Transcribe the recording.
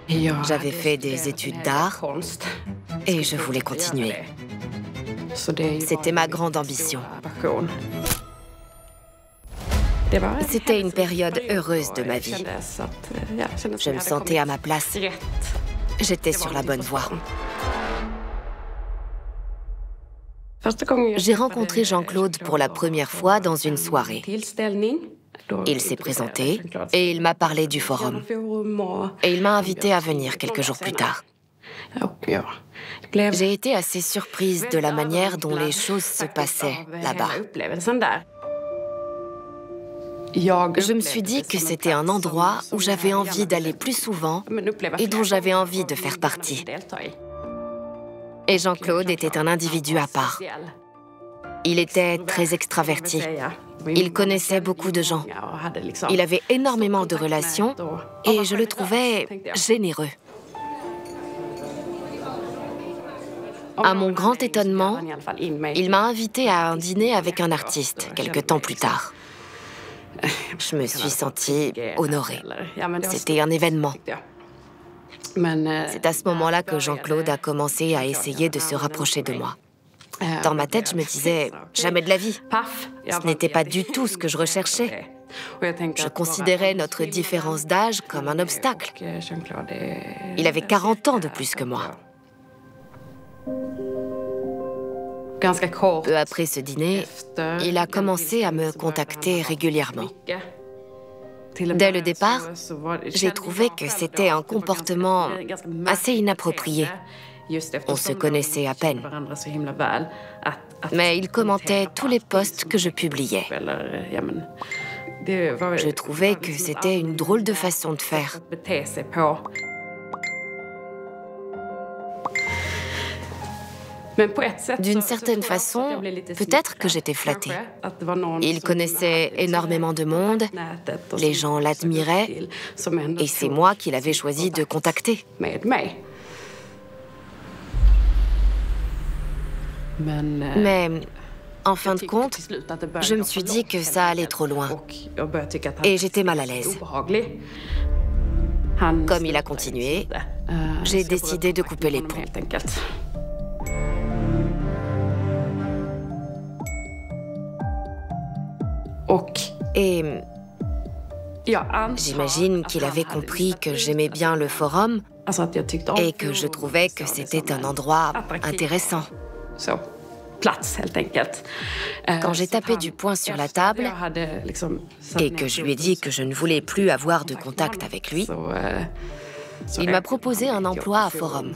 J'avais fait des études d'art et je voulais continuer. C'était ma grande ambition. C'était une période heureuse de ma vie. Je me sentais à ma place. J'étais sur la bonne voie. J'ai rencontré Jean-Claude pour la première fois dans une soirée. Il s'est présenté et il m'a parlé du forum. Et il m'a invité à venir quelques jours plus tard. J'ai été assez surprise de la manière dont les choses se passaient là-bas. Je me suis dit que c'était un endroit où j'avais envie d'aller plus souvent et dont j'avais envie de faire partie. Et Jean-Claude était un individu à part. Il était très extraverti. Il connaissait beaucoup de gens. Il avait énormément de relations et je le trouvais généreux. À mon grand étonnement, il m'a invité à un dîner avec un artiste quelque temps plus tard. Je me suis sentie honorée. C'était un événement. C'est à ce moment-là que Jean-Claude a commencé à essayer de se rapprocher de moi. Dans ma tête, je me disais, jamais de la vie. Ce n'était pas du tout ce que je recherchais. Je considérais notre différence d'âge comme un obstacle. Il avait 40 ans de plus que moi. Peu après ce dîner, il a commencé à me contacter régulièrement. Dès le départ, j'ai trouvé que c'était un comportement assez inapproprié. On se connaissait à peine. Mais il commentait tous les posts que je publiais. Je trouvais que c'était une drôle de façon de faire. D'une certaine façon, peut-être que j'étais flattée. Il connaissait énormément de monde, les gens l'admiraient, et c'est moi qu'il avait choisi de contacter. Mais, en fin de compte, je me suis dit que ça allait trop loin, et j'étais mal à l'aise. Comme il a continué, j'ai décidé de couper les ponts. Et j'imagine qu'il avait compris que j'aimais bien le forum et que je trouvais que c'était un endroit intéressant. Quand j'ai tapé du poing sur la table et que je lui ai dit que je ne voulais plus avoir de contact avec lui, il m'a proposé un emploi à Forum.